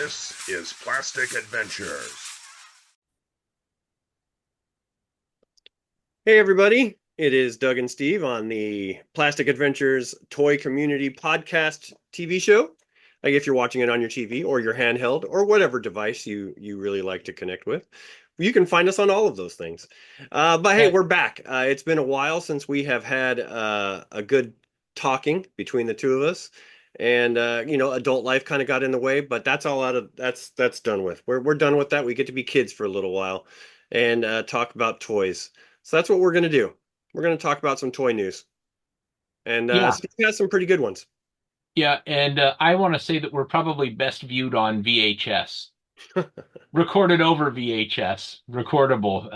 This is Plastic Adventures. Hey everybody, it is Doug and Steve on the Plastic Adventures Toy Community Podcast TV show. Like if you're watching it on your TV or your handheld or whatever device you really like to connect with, you can find us on all of those things. But hey, Yeah, we're back. It's been a while since we have had a good talking between the two of us, and adult life kind of got in the way. But that's all out of that's done with. We're done with that. We get to be kids for a little while and talk about toys. So that's what we're going to do. We're going to talk about some toy news. And yeah, Steve has some pretty good ones. yeah. And I want to say that we're probably best viewed on VHS, recorded over VHS, recordable.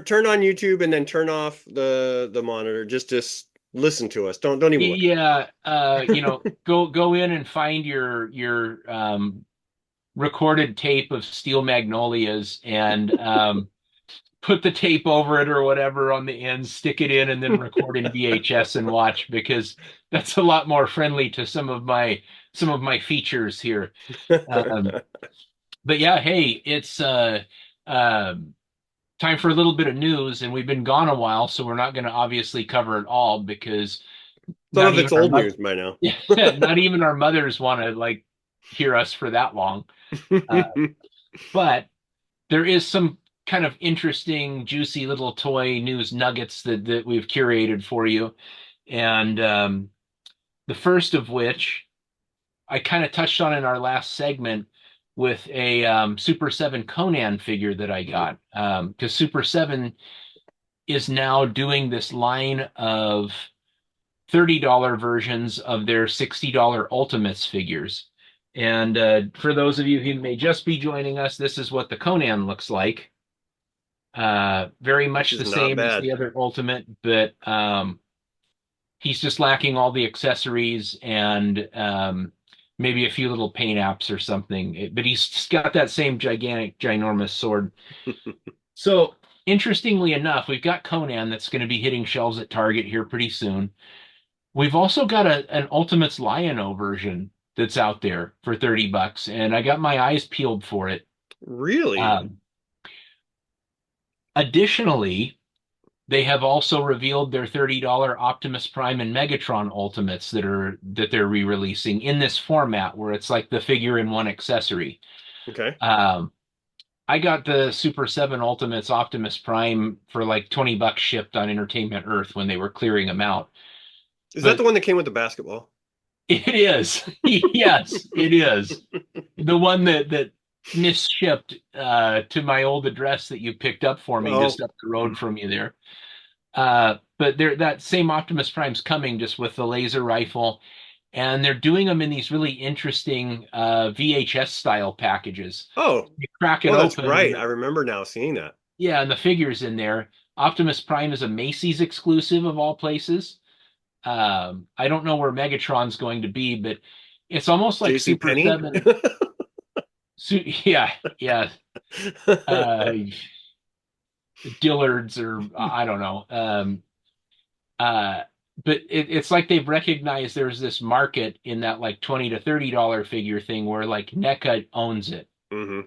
Turn on YouTube and then turn off the monitor. Just listen to us. Don't even look. Yeah, go in and find your recorded tape of Steel Magnolias and put the tape over it or whatever on the end, stick it in, and then record in VHS and watch because that's a lot more friendly to some of my features here. Um, but yeah, hey, it's time for a little bit of news, and we've been gone a while, so we're not going to obviously cover it all because Some not of even it's our old mother, news by now. not even our mothers want to like hear us for that long. Uh, but there is some kind of interesting, juicy little toy news nuggets that we've curated for you, and the first of which I kind of touched on in our last segment with a Super 7 Conan figure that I got. Because Super 7 is now doing this line of $30 versions of their $60 Ultimates figures. And for those of you who may just be joining us, this is what the Conan looks like. Very Which much is the not same as bad. the other Ultimate, but he's just lacking all the accessories and maybe a few little paint apps or something. But he's just got that same gigantic, ginormous sword. So, interestingly enough, we've got Conan that's going to be hitting shelves at Target here pretty soon. We've also got an Ultimates Lion-O version that's out there for $30, and I got my eyes peeled for it. Really? Um, Additionally, they have also revealed their $30 Optimus Prime and Megatron Ultimates that they're re-releasing in this format where it's like the figure in one accessory. Okay. Um, I got the Super 7 Ultimates Optimus Prime for like $20 shipped on Entertainment Earth when they were clearing them out. Is that the But one that came with the basketball? it is. Yes, it is. The one that misshipped to my old address that you picked up for me Oh, just up the road from you there. But that same Optimus Prime's coming just with the laser rifle, and they're doing them in these really interesting VHS style packages. oh, You crack it oh, that's open, and right. I remember now seeing that. yeah, and the figures in there. Optimus Prime is a Macy's exclusive of all places. I don't know where Megatron's going to be, but it's almost like JC Super Penney? 7. Yeah, yeah. Uh, Dillard's or I don't know. Uh, but it's like they've recognized there's this market in that like $20 to $30 figure thing where like NECA owns it. Hmm.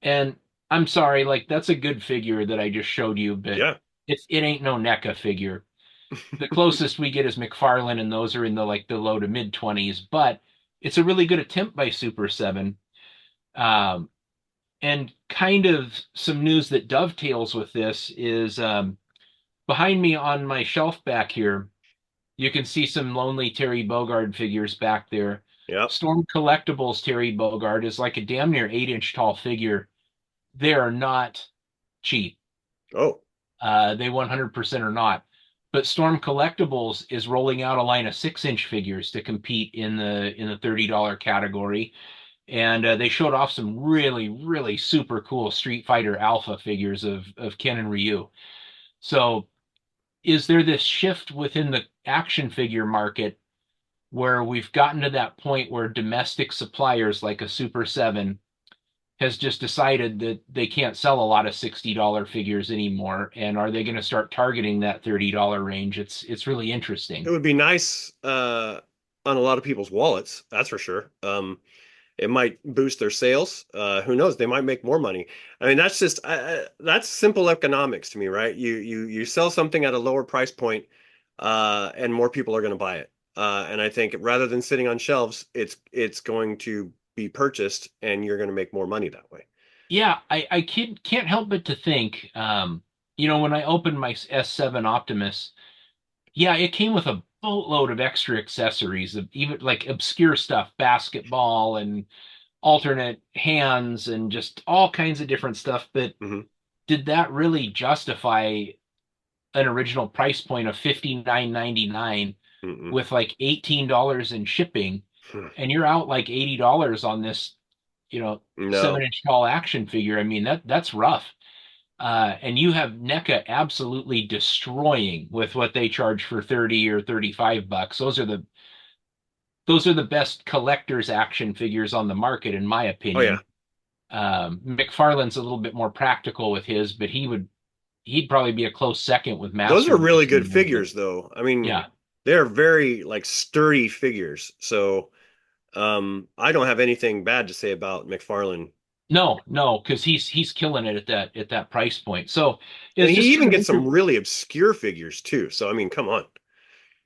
And I'm sorry, like that's a good figure that I just showed you, but Yeah. it ain't no NECA figure. The closest we get is McFarlane, and those are in the like the low to mid 20s, but it's a really good attempt by Super 7. Um, and kind of some news that dovetails with this is behind me on my shelf back here. You can see some lonely Terry Bogard figures back there. Yep. Storm Collectibles Terry Bogard is like a damn near 8 inch tall figure. They are not cheap. Oh, They 100% are not. But Storm Collectibles is rolling out a line of 6 inch figures to compete in the $30 category. And they showed off some really, really super cool Street Fighter Alpha figures of Ken and Ryu. So is there this shift within the action figure market where we've gotten to that point where domestic suppliers like a Super 7 has just decided that they can't sell a lot of $60 figures anymore, and are they going to start targeting that $30 range? It's really it interesting. would be nice on a lot of people's wallets, that's for sure. It might boost their sales. Who knows? They might make more money. I mean, that's just that's simple economics to me, right? You sell something at a lower price point, and more people are going to buy it. And I think rather than sitting on shelves, it's going to be purchased, and you're going to make more money that way. Yeah, I can't help but to think, when I opened my S7 Optimus, yeah, it came with a boatload of extra accessories, even like obscure stuff, basketball and alternate hands and just all kinds of different stuff. But Hmm. did that really justify an original price point of 59.99 Mm-mm. with like $18 in shipping, and you're out like $80 on this, No. 7-inch tall action figure? I mean, that's rough. And you have NECA absolutely destroying with what they charge for 30 or 35 bucks. Those are the best collector's action figures on the market, in my Oh yeah. opinion. McFarlane's a little bit more practical with his, but he'd probably be a close second with Those Master are really Race good in there. But figures, though. I mean, yeah, they're very like sturdy figures. So, I don't have anything bad to say about McFarlane. no, because he's killing it at that price point. So And it's he just even kind of gets some interesting. really obscure figures too. So, I mean, come on.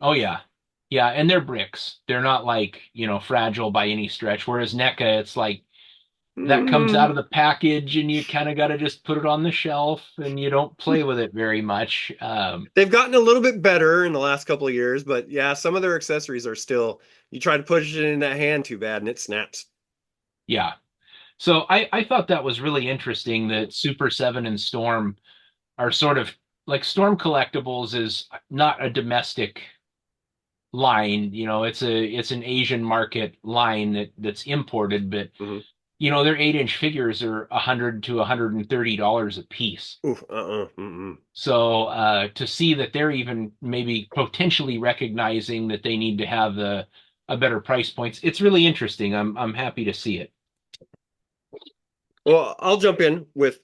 Oh yeah. Yeah, and they're bricks. They're not like, fragile by any stretch. Whereas NECA, it's like that comes out Mm, of the package and you kind of got to just put it on the shelf and you don't play with it very much. they've gotten a little bit better in the last couple of years, but yeah, some of their accessories are still, you try to push it in that hand too bad and it snaps. Yeah. So I thought that was really interesting that Super 7 and Storm are sort of like Storm Collectibles is not a domestic line. It's an Asian market line that's imported, but Hmm. their 8-inch figures are $100 to $130 a piece. Oof, mm-mm. So to see that they're even maybe potentially recognizing that they need to have a better price points, it's really interesting. I'm happy to see it. Well, I'll jump in with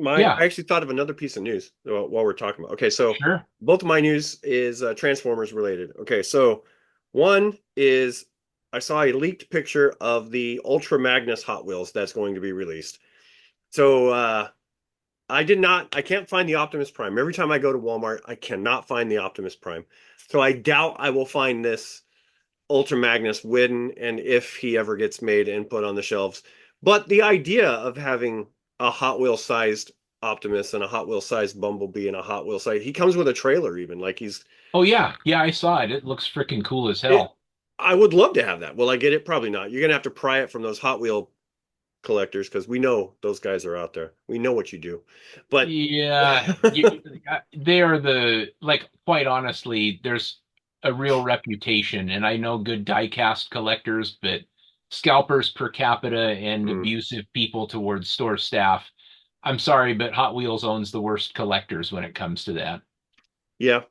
I Yeah, actually thought of another piece of news while we're talking about. Okay, so sure. both of my news is Transformers related. Okay, so one is I saw a leaked picture of the Ultra Magnus Hot Wheels that's going to be released. So I can't find the Optimus Prime. Every time I go to Walmart, I cannot find the Optimus Prime. So I doubt I will find this Ultra Magnus when and if he ever gets made and put on the shelves. But the idea of having a Hot Wheel sized Optimus and a Hot Wheel sized Bumblebee and a Hot Wheel size, he comes with a trailer even. Like Oh yeah, I saw it. It looks freaking cool as it. hell. I would love to have that. Will I get it? Probably not. You're gonna have to pry it from those Hot Wheel collectors because we know those guys are out there. We know what you do. But Yeah, they are like, quite honestly, there's a real reputation, and I know good die-cast collectors, but scalpers per capita and mm, abusive people towards store staff. I'm sorry, but Hot Wheels owns the worst collectors when it comes to that. yeah.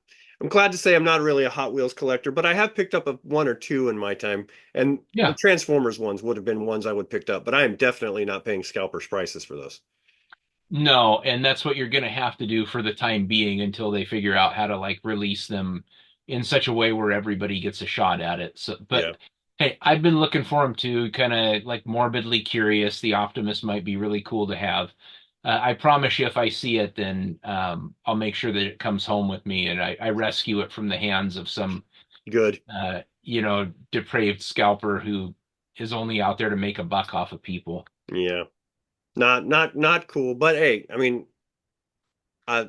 I'm glad to say I'm not really a Hot Wheels collector, but I have picked up one or two in my time, and the Yeah. Transformers ones would have been ones I would picked up, but I am definitely not paying scalpers prices for those. No, and that's what you're going to have to do for the time being until they figure out how to like release them in such a way where everybody gets a shot at it. So, Yeah. but hey, I've been looking for them too, kind of like morbidly curious. The Optimus might be really cool to have. I promise you, if I see it, then I'll make sure that it comes home with me and I rescue it from the hands of some, Good. depraved scalper who is only out there to make a buck off of people. Yeah. Not cool, but hey, I mean,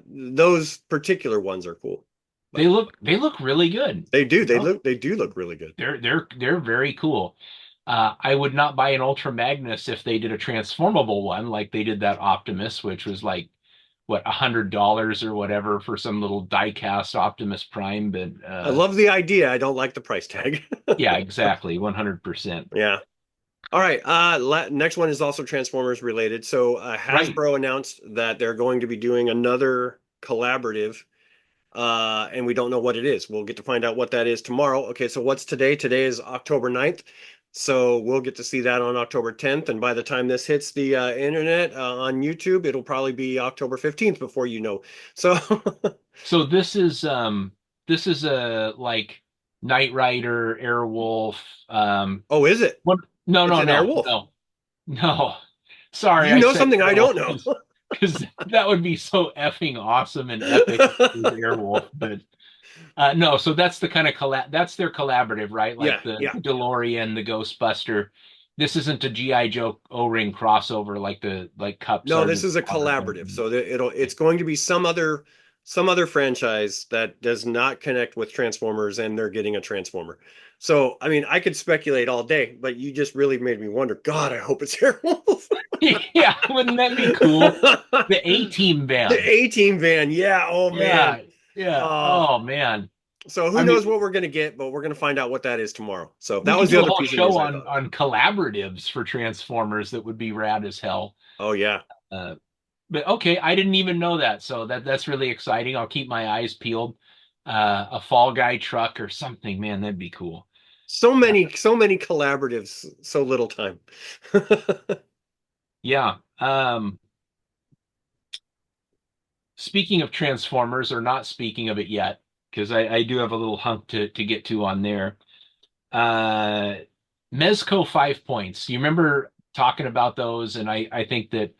those particular ones are cool. They But look they look really good. they do. You know? They do look really good. They're very cool. I would not buy an Ultra Magnus if they did a transformable one, like they did that Optimus, which was like what, $100 or whatever for some little die-cast Optimus Prime. But I love the idea. I don't like the price tag. yeah, exactly, 100%. Yeah. All right. Next one is also Transformers related. So Right. Hasbro announced that they're going to be doing another collaborative, and we don't know what it is. We'll get to find out what that is tomorrow. Okay, so what's today? Today is October 9th. So we'll get to see that on October 10th. And by the time this hits the internet on YouTube, it'll probably be October 15th before you know. So, So this is a like Knight Rider, Airwolf. oh, is it? What? No, It's no, an no, Airwolf. no. No, sorry, You I know said something I Airwolf don't know. because that would be so effing awesome and epic if it was Airwolf. But no, so that's the kind of that's their collaborative, right? Like Yeah, the, yeah. the DeLorean, the Ghostbuster. This isn't a GI Joe O-ring crossover like the like Cup No, this Sergeant is a Slaughter collaborative. thing. So it's going to be some other franchise that does not connect with Transformers and they're getting a Transformer. So, I mean, I could speculate all day, but you just really made me wonder, God, I hope it's Airwolf. Yeah, wouldn't that be cool? The A-Team The van. A-Team van. Yeah, oh man. Yeah, yeah. Uh Oh man. so who I knows mean, what we're gonna get, but we're gonna find out what that is tomorrow. So we that could was the do a other whole piece of show news I on thought of. on collaboratives for Transformers that would be rad as hell. Oh yeah. Uh, but okay, I didn't even know that, so that's really exciting. I'll keep my eyes peeled. A Fall Guy truck or something, man, that'd be cool. So many collaboratives, so little time. Yeah. Speaking of Transformers, or not speaking of it yet, because I do have a little hunk to get to on there. Uh, Mezco 5 points. You remember talking about those, and I think that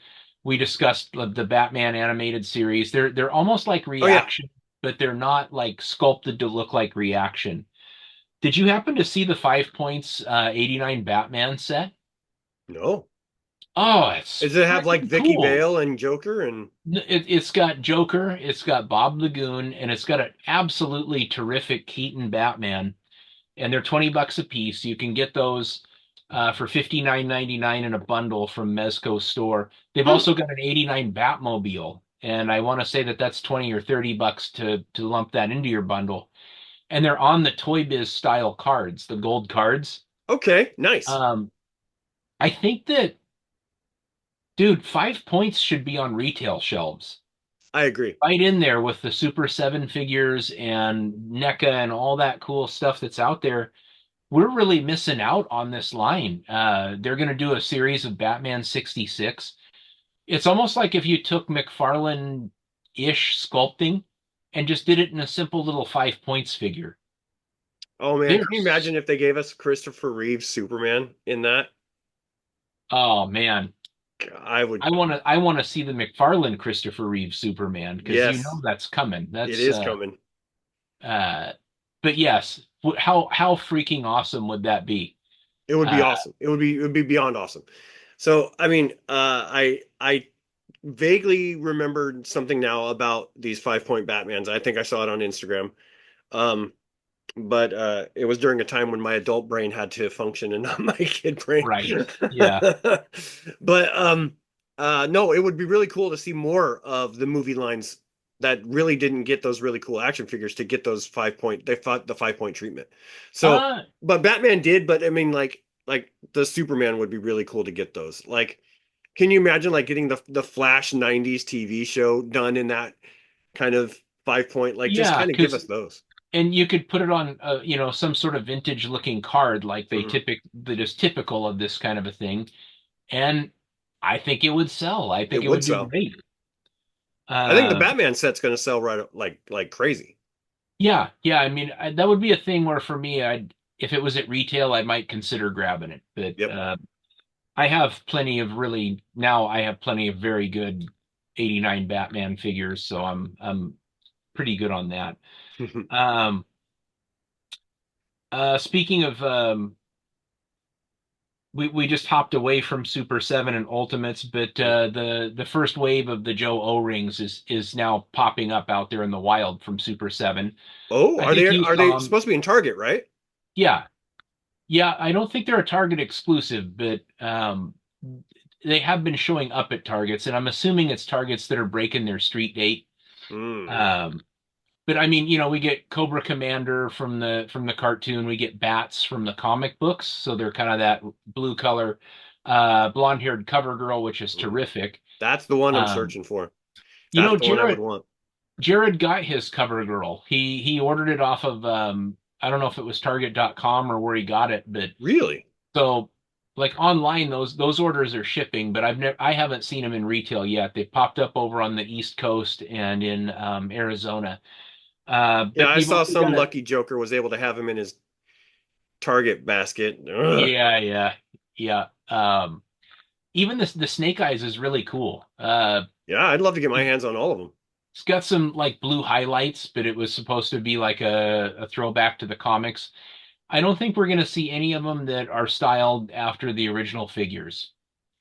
we discussed the Batman animated series. They're almost like Oh yeah. reaction, but they're not like sculpted to look like reaction. Did you happen to see the 5 points 89 Batman set? No. Oh, it's Does it have like freaking Vicky cool. Vale and Joker and It's got Joker, it's got Bob Lagoon, and it's got an absolutely terrific Keaton Batman. And they're $20 a piece. You can get those for 59.99 in a bundle from Mezco store. They've hmm. also got an 89 Batmobile, and I want to say that that's 20 or $30 to lump that into your bundle. And they're on the Toy Biz style cards, the gold cards. Okay, nice. Um, I think that, dude, 5 points should be on retail shelves. I agree. Right in there with the Super 7 figures and NECA and all that cool stuff that's out there. We're really missing out on this line. They're going to do a series of Batman 66. It's almost like if you took McFarlane-ish sculpting and just did it in a simple little 5 points figure. Oh man, can you There's, imagine if they gave us Christopher Reeves Superman in that? oh man, I would. I want to see the McFarlane Christopher Reeve Superman because you know Yes, that's coming. it That's is coming. uh, but yes, how freaking awesome would that be? It would be Uh, awesome. It would be beyond awesome. So, I mean, I vaguely remembered something now about these 5 point Batmans. I think I saw it on Instagram. Um, but it was during a time when my adult brain had to function and not my kid brain. right? Yeah. But no, it would be really cool to see more of the movie lines that really didn't get those really cool action figures to get those 5 point. They thought the 5 point treatment. So, Uh, but Batman did. But I mean, like the Superman would be really cool to get those. Like, can you imagine like getting the Flash '90s TV show done in that kind of 5 point? Like, just yeah, kind of give us because those. and you could put it on some sort of vintage looking card like Mhm. that is typical of this kind of a thing, and I think it would sell. I think It it would would do sell. great. I think the uh Batman set's going to sell right like crazy. yeah, I mean, that would be a thing where for me, I'd if it was at retail I might consider grabbing it, but Yep. I have plenty of very good 89 Batman figures, so I'm pretty good on that. um Speaking of we just hopped away from Super 7 and Ultimates, but the first wave of the Joe O-rings is now popping up out there in the wild from Super 7. Oh, I are think they you are saw they 'em. supposed to be in Target, right? Yeah. Yeah, I don't think they're a Target exclusive, but they have been showing up at Targets, and I'm assuming it's Targets that are breaking their street date. Mm. Um, but I mean, we get Cobra Commander from the cartoon, we get Bats from the comic books, so they're kind of that blue color, blonde-haired cover girl, which is Mm. terrific. That's the one I'm Um, searching for. you That's know, the one I would Jared want. Jared got his cover girl. He ordered it off of I don't know if it was Target.com or where he got it, but Really? so like online those orders are shipping, but I haven't seen them in retail yet. They popped up over on the East Coast and in Arizona. Yeah, But I you've saw also some got a lucky joker was able to have him in his Target basket. Ugh. yeah, yeah, yeah. even the Snake Eyes is really cool. Yeah, I'd love to get my hands on all of them. It's got some like blue highlights, but it was supposed to be like a throwback to the comics. I don't think we're going to see any of them that are styled after the original figures.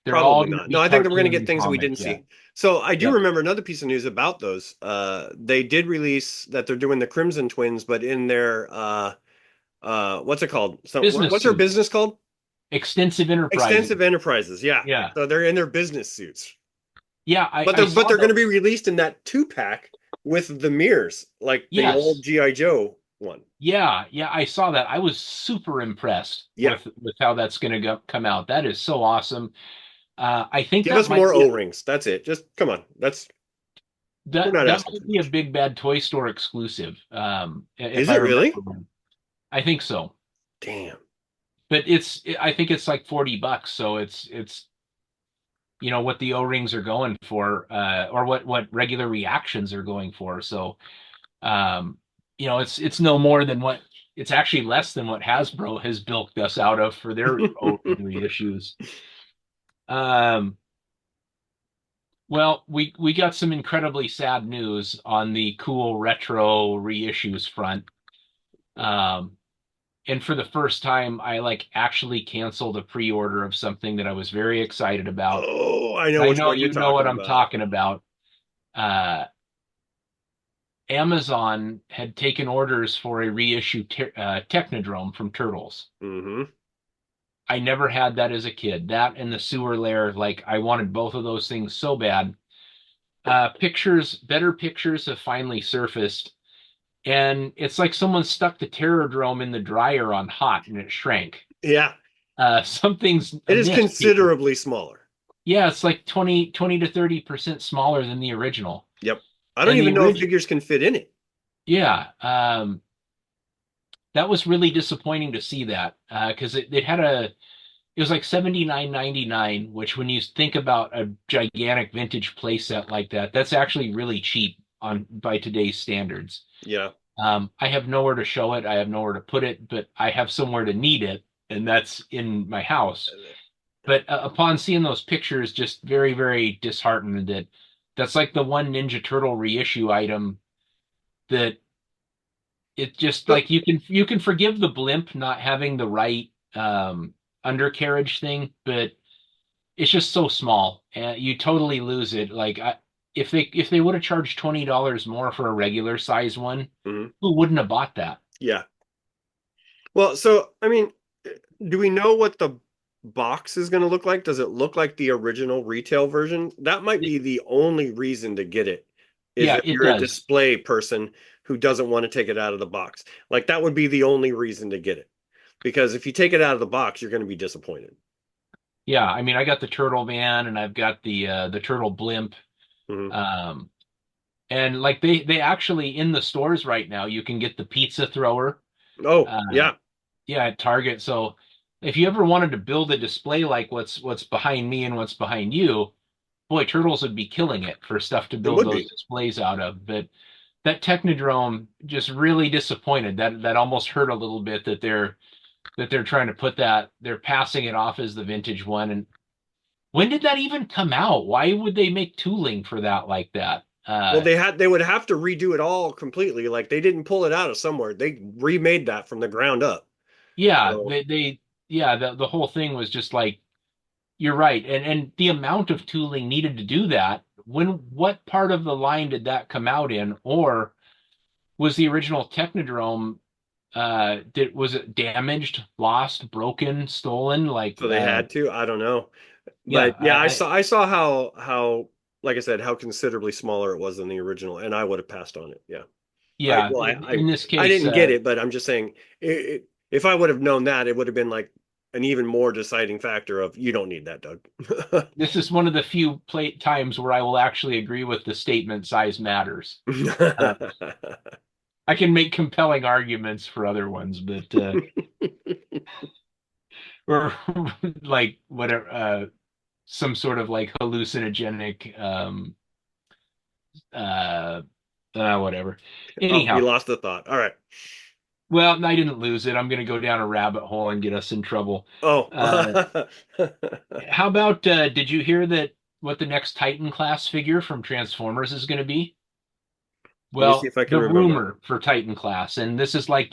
They're all Probably going to not. No, be I think that we're going to get cartoon things that we didn't comics. Yeah. see. So I do Yep. remember another piece of news about those. They did release that they're doing the Crimson Twins, but in their what's it called? Business What's their suits. business called? Extensive Enterprises. Extensive Enterprises. Yeah. Yeah. So they're in their business suits, Yeah, but I they're saw going to those. be released in that 2-pack with the mirrors, like the old Yes. GI Joe one. Yeah, yeah, I saw that. I was super impressed Yeah. with how that's going to come out. That is so awesome. I think Give that us might more be O-rings. That's it. Just come on. We're not that asking for might be a much. Big Bad Toy Store exclusive. If Is I it remember really? right. I think so. Damn. But I think it's like $40, so it's what the O-rings are going for, or what regular reactions are going for. So um, it's no more than what it's actually less than what Hasbro has bilked us out of for their O-ring reissues. Um, well, we got some incredibly sad news on the cool retro reissues front. Um, and for the first time, I like actually canceled a pre-order of something that I was very excited about. Oh, I know I which know one you're you know what talking I'm about. talking about. Uh, Amazon had taken orders for a reissue Technodrome from Turtles. Hmm. I never had that as a kid. That and the sewer lair, like I wanted both of those things so bad. Better pictures have finally surfaced, and it's like someone stuck the Terrordrome in the dryer on hot and it shrank. Yeah, Something's it is amiss, people. considerably smaller. Yeah, it's like 20 to 30% smaller than the original. Yep. I don't And the even know if original, figures can fit in it. yeah, that was really disappointing to see that because it was like 79.99, which when you think about a gigantic vintage playset like that, that's actually really cheap on by today's standards. Yeah. I have nowhere to show it. I have nowhere to put it, but I have somewhere to need it, and that's in my house. But upon seeing those pictures, just very, very disheartened that that's like the one Ninja Turtle reissue item that it just So, like you can forgive the blimp not having the right undercarriage thing, but it's just so small, and you totally lose it. Like if they would have charged $20 more for a regular size one, mhm. who wouldn't have bought that? Yeah. Well, so I mean, do we know what the box is going to look like? Does it look like the original retail version? That might be the only reason to get it, is Yeah, if it you're a does. display person who doesn't want to take it out of the box. Like that would be the only reason to get it. Because if you take it out of the box, you're going to be disappointed. Yeah, I mean, I got the turtle van and I've got the turtle blimp. Hmm. Um, and like they actually in the stores right now, you can get the pizza thrower. Oh, Uh, yeah. yeah, at Target. So if you ever wanted to build a display like what's behind me and what's behind you, boy, Turtles would be killing it for stuff to It build would those be. displays out of. But that Technodrome just really disappointed. That almost hurt a little bit that they're trying to put that they're passing it off as the vintage one. And when did that even come out? Why would they make tooling for that like that? Well, they would have to redo it all completely. Like they didn't pull it out of somewhere. They remade that from the ground up. Yeah, So, yeah, the whole thing was just like you're right. And the amount of tooling needed to do that, what part of the line did that come out in? Or was the original Technodrome was it damaged, lost, broken, stolen? Like so they had to. I don't know. yeah, But yeah, I saw how like I said how considerably smaller it was than the original, and I would have passed on it. Yeah. I yeah, well in this I case didn't get it, but I'm just saying if I would have known that, it would have been like an even more deciding factor of you don't need that, Doug. this is one of the few times where I will actually agree with the statement size matters. Uh, I can make compelling arguments for other ones, but or like whatever, some sort of like hallucinogenic, uh, whatever. Oh, you Anyhow, lost the thought. All right. Well, I didn't lose it. I'm going to go down a rabbit hole and get us in trouble. Oh, Uh, let how about did you hear that what the next Titan class figure from Transformers is going to be? me see Well, if I can the remember. rumor for Titan class, and this is like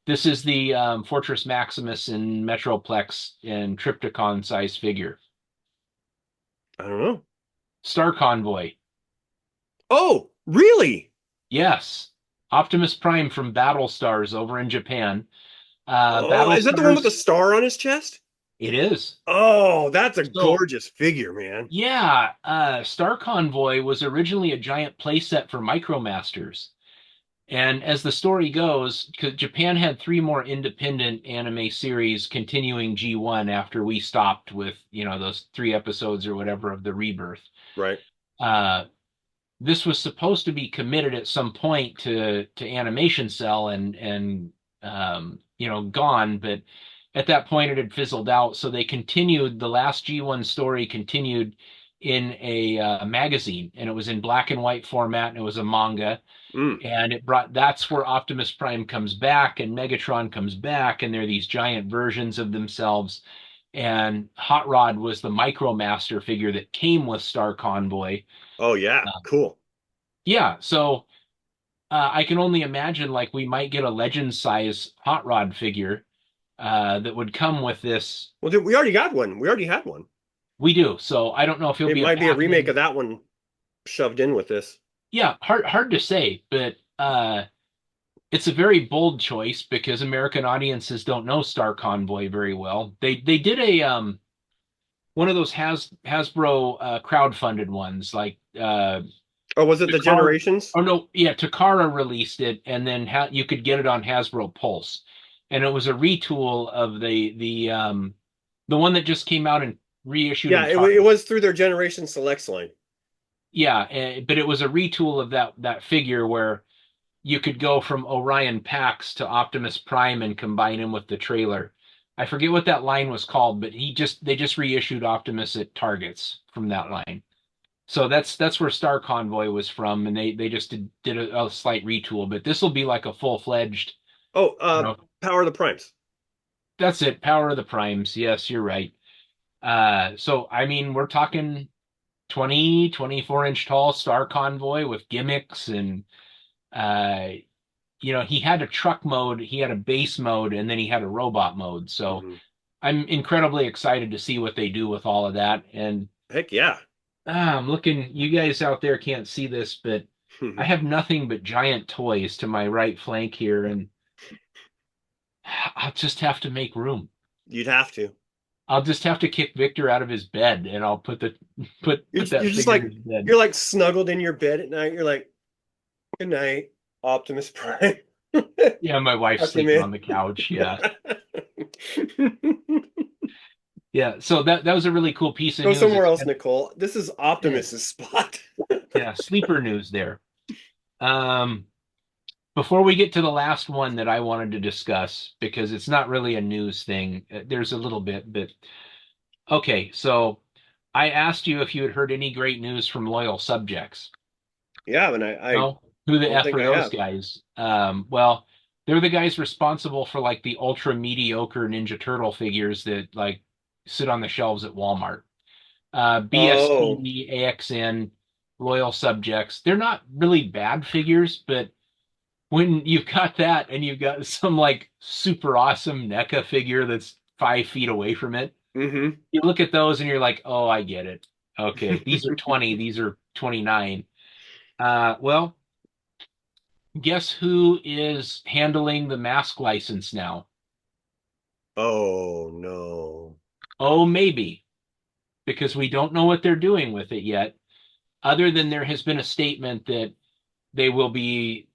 this is the Fortress Maximus and Metroplex and Trypticon size figure. I don't know. Star Convoy. Oh, really? Yes. Optimus Prime from Battlestars over in Japan. Oh, is that the one with the Battlestars, star on his chest? it is. Oh, that's a So, gorgeous figure, man. yeah, Star Convoy was originally a giant playset for Micromasters. And as the story goes, 'cause Japan had three more independent anime series continuing G1 after we stopped with, those three episodes or whatever of the Rebirth. Right. Uh, this was supposed to be committed at some point to Animation Cell and gone, but at that point it had fizzled out. So they continued the last G1 story continued in a magazine, and it was in black and white format, and it was a manga, Mm. and that's where Optimus Prime comes back and Megatron comes back, and they're these giant versions of themselves. And Hot Rod was the Micromaster figure that came with Star Convoy. Oh, yeah. Uh, Cool. yeah, so I can only imagine like we might get a legend size Hot Rod figure that would come with this. Well, dude, we already got one. We already had one. We do. So I don't know if he'll It be a might be a remake pack-in. of that one shoved in with this. Yeah, hard to say, but it's a very bold choice because American audiences don't know Star Convoy very well. They did a one of those Hasbro crowdfunded ones like Oh, was it the Takara. Generations? Oh no, yeah, Takara released it, and then you could get it on Hasbro Pulse, and it was a retool of the one that just came out and reissued Yeah, in it Target. was through their Generation Selects line. Yeah, but it was a retool of that figure where you could go from Orion Pax to Optimus Prime and combine him with the trailer. I forget what that line was called, but they just reissued Optimus at Targets from that line. So that's where Star Convoy was from, and they just did a slight retool. But this will be like a full-fledged, Oh, you know, Power of the Primes. that's it, Power of the Primes. Yes, you're right. So I mean, we're talking 24 inch tall Star Convoy with gimmicks and uh, he had a truck mode, he had a base mode, and then he had a robot mode. So Hmm. I'm incredibly excited to see what they do with all of that. And Heck yeah. I'm looking, you guys out there can't see this, but I have nothing but giant toys to my right flank here, and I'll just have to make room. You'd have to. I'll just have to kick Victor out of his bed, and I'll put that You're just figure in like his bed. you're like snuggled in your bed at night. You're like, good night, Optimus Prime. Yeah, my wife's Tuck him sleeping in. on the couch. Yeah, yeah. So that was a really cool piece of Go news. somewhere It's else, Nicole. This is yeah, Optimus's spot. yeah, sleeper news there. Um, Before we get to the last one that I wanted to discuss, because it's not really a news thing, there's a little bit, but okay. So I asked you if you had heard any great news from loyal subjects. Yeah, and I No, who the don't F think are I those have. guys? Well, they're the guys responsible for like the ultra mediocre Ninja Turtle figures that like sit on the shelves at Walmart. Oh, BST, AXN, loyal subjects. They're not really bad figures, but when you've got that and you've got some like super awesome NECA figure that's 5 feet away from it, mm-hmm. you look at those and you're like, oh, I get it. Okay, these are 20, these are 29. Well, guess who is handling the mask license now? Oh no. Oh, maybe, because we don't know what they're doing with it yet, other than there has been a statement that they will be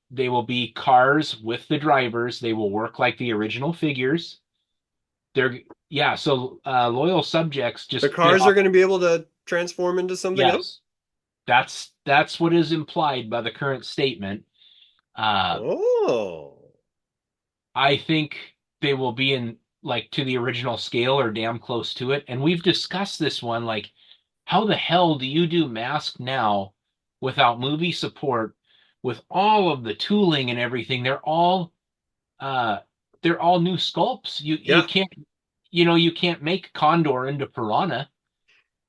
cars with the drivers. They will work like the original figures. They're yeah, so loyal subjects The just bit cars are off. going to be able to transform into something else? Yes, that's what is implied by the current statement. Uh, Oh. I think they will be in like to the original scale or damn close to it. And we've discussed this one, like, how the hell do you do Mask now without movie support with all of the tooling and everything? They're all uh, they're all new sculpts. You Yeah. can't you can't make Condor into Piranha.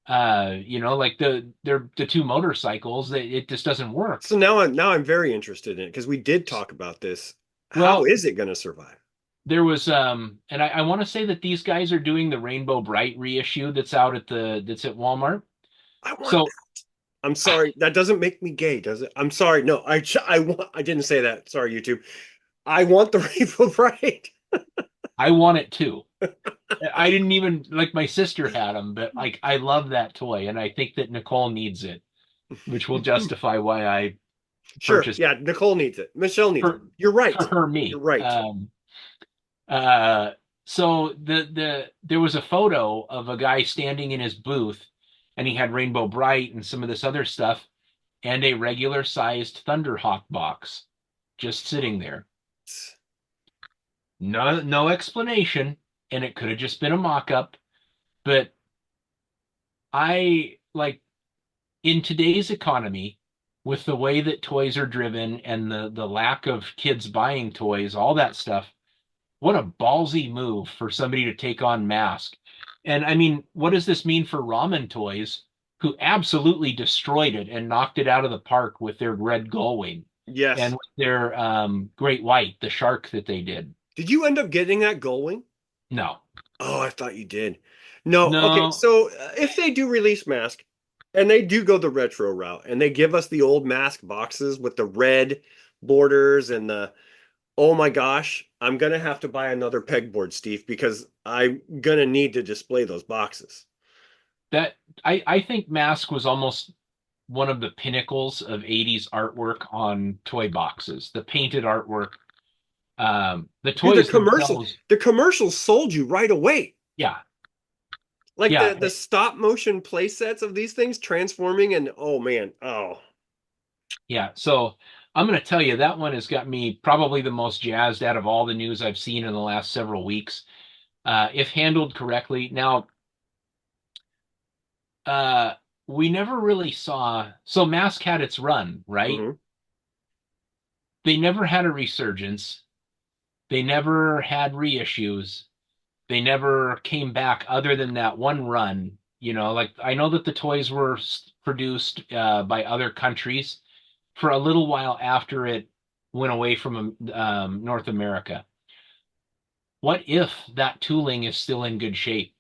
Like they're the two motorcycles. It just doesn't work. So now I'm very interested in it because we did talk about this. How Well, is it going to survive? there was and I want to say that these guys are doing the Rainbow Bright reissue that's at Walmart. I want So that. I'm sorry, that doesn't make me gay, does it? I'm sorry. No, I didn't say that. Sorry, YouTube. I want the Rainbow Bright. I want it too. I didn't even like my sister had them, but like I love that toy, and I think that Nicole needs it, which will justify why I Sure. purchased Yeah, Nicole needs it. Michelle needs it. for You're right. for her You're me. right. Uh, so there was a photo of a guy standing in his booth, and he had Rainbow Bright and some of this other stuff, and a regular sized Thunderhawk box just sitting there. No explanation, and it could have just been a mock-up, but I like in today's economy, with the way that toys are driven and the lack of kids buying toys, all that stuff, what a ballsy move for somebody to take on Mask. And I mean, what does this mean for Ramen Toys, who absolutely destroyed it and knocked it out of the park with their red gullwing and Yes. with their great white, the shark that they did? Did you end up getting that Gullwing? No, Oh, I thought you did. No. Okay. no, So if they do release Mask and they do go the retro route and they give us the old Mask boxes with the red borders and the oh my gosh, I'm gonna have to buy another pegboard, Steve, because I'm gonna need to display those boxes. that I think Mask was almost one of the pinnacles of 80s artwork on toy boxes. The painted artwork, the Dude, toys themselves. the commercials sold you right away. Yeah, Like yeah, the stop motion play sets of these things transforming and oh man, oh. yeah. So I'm going to tell you that one has got me probably the most jazzed out of all the news I've seen in the last several weeks. If handled correctly. Now, uh, we never really saw. So Mask had its run, right? Mhm. They never had a resurgence. They never had reissues. They never came back other than that one run. Like I know that the toys were produced by other countries for a little while after it went away from North America. What if that tooling is still in good shape?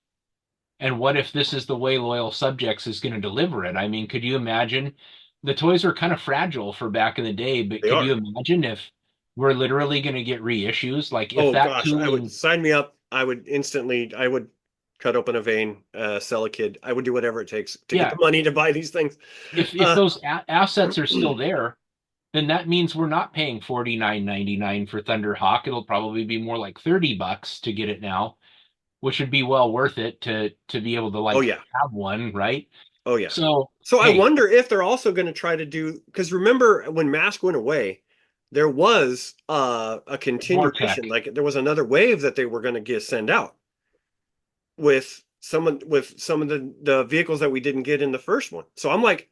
And what if this is the way Loyal Subjects is going to deliver it? I mean, could you imagine? The toys are kind of fragile for back in the day, but They could are. you imagine if we're literally going to get reissues? Like if Oh that gosh, I would tooling, sign me up. I would cut open a vein, sell a kid. I would do whatever it takes to get the yeah, money to buy these things. if Uh, those assets are still there, then that means we're not paying 49.99 for Thunderhawk. It'll probably be more like $30 to get it now, which would be well worth it to be able to oh like yeah. have one, right? Oh yeah. So, So I hey, wonder if they're also going to try to do because remember when Mask went away, there was a Vortech. continuation, like there was another wave that they were going to get send out with some of the vehicles that we didn't get in the first one. So I'm like,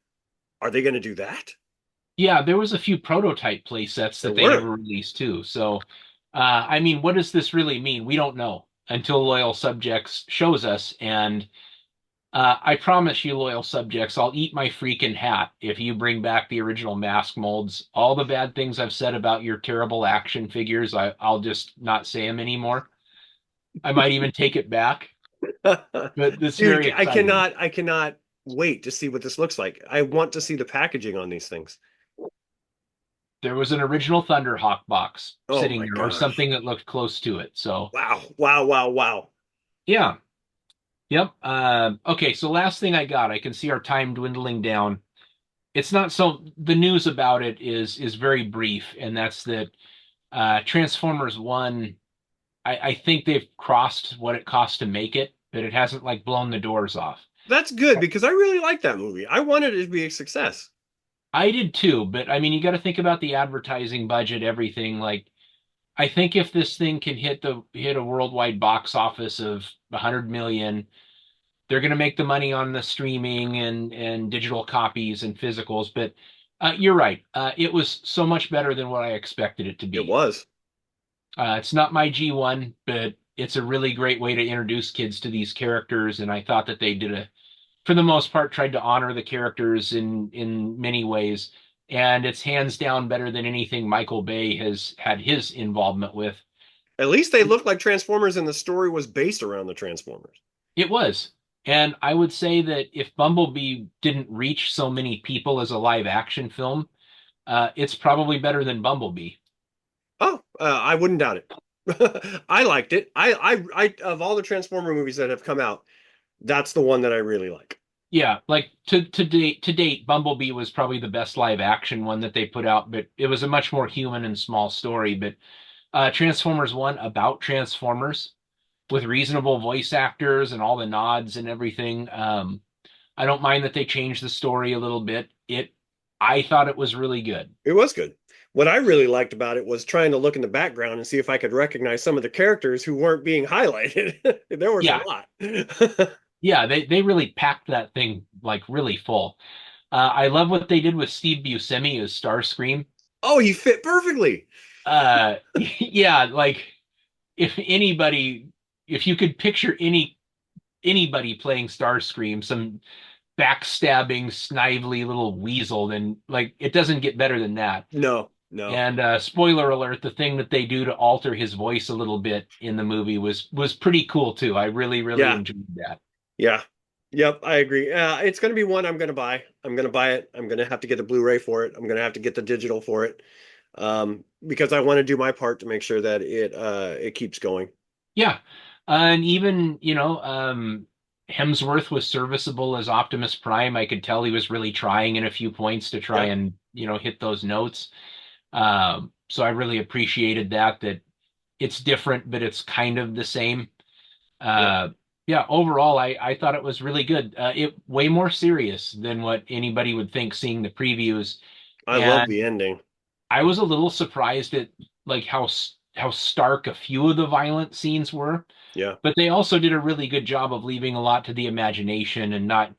are they going to do that? Yeah, there was a few prototype play sets There that they were. never released too. So, I mean, what does this really mean? We don't know until Loyal Subjects shows us. And I promise you, Loyal Subjects, I'll eat my freaking hat if you bring back the original Mask molds. All the bad things I've said about your terrible action figures, I'll just not say them anymore. I might even take it back. But this is very Dude, exciting. I cannot wait to see what this looks like. I want to see the packaging on these things. There was an original Thunderhawk box Oh sitting my there, or gosh. something that looked close to it. So, Wow. Wow, wow, wow. yeah. Yep. Okay, so last thing I got, I can see our time dwindling down. It's not so the news about it is very brief, and that's that Transformers One. I think they've crossed what it cost to make it, but it hasn't like blown the doors off. That's good because I really like that movie. I wanted it to be a success. I did too, but I mean, you got to think about the advertising budget, everything. Like, I think if this thing can hit a worldwide box office of 100 million, they're going to make the money on the streaming and digital copies and physicals. But you're right. It was so much better than what I expected it to It be. was. It's not my G1, but it's a really great way to introduce kids to these characters, and I thought that they did for the most part, tried to honor the characters in many ways, and it's hands down better than anything Michael Bay has had his involvement with. At least they looked like Transformers, and the story was based around the Transformers. It was. And I would say that if Bumblebee didn't reach so many people as a live action film, it's probably better than Bumblebee. Oh, I wouldn't doubt it. I liked it. I of all the Transformer movies that have come out, that's the one that I really like. Yeah, like to date, Bumblebee was probably the best live action one that they put out, but it was a much more human and small story. But Transformers One about Transformers with reasonable voice actors and all the nods and everything. I don't mind that they changed the story a little bit. I thought it was really good. It was good. What I really liked about it was trying to look in the background and see if I could recognize some of the characters who weren't being highlighted. There was Yeah, a lot. yeah, they really packed that thing like really full. I love what they did with Steve Buscemi as Starscream. Oh, he fit perfectly. Yeah, like if anybody, if you could picture anybody playing Starscream, some backstabbing, snively little weasel, then like it doesn't get better than that. No, no. And spoiler alert, the thing that they do to alter his voice a little bit in the movie was pretty cool too. I really Yeah, enjoyed that. yeah. Yep, I agree. It's going to be one I'm going to buy. I'm going to buy it. I'm going to have to get the Blu-ray for it. I'm going to have to get the digital for it. Because I want to do my part to make sure that it keeps going. Yeah. And even, Hemsworth was serviceable as Optimus Prime. I could tell he was really trying in a few points to try Yeah, and, hit those notes. So I really appreciated that it's different, but it's kind of the same. yeah. Uh, yeah, overall, I thought it was really good. It way more serious than what anybody would think seeing the previews. I love And the ending. I was a little surprised at like how stark a few of the violent scenes were, Yeah. but they also did a really good job of leaving a lot to the imagination and not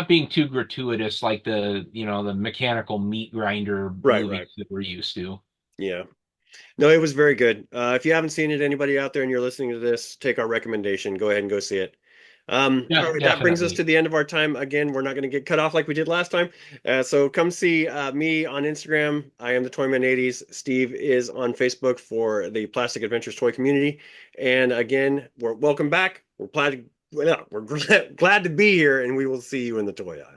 being too gratuitous like the mechanical meat grinder Right, right. movies that we're used to. Yeah. No, it was very good. If you haven't seen it, anybody out there and you're listening to this, take our recommendation. Go ahead and go see it. Yeah, All right, that brings us to definitely. the end of our time. Again, we're not going to get cut off like we did last time. So come see me on Instagram. I am the Toyman 80s. Steve is on Facebook for the Plastic Adventures toy community. And again, we're welcome back. We're glad to be here, and we will see you in the toy aisle.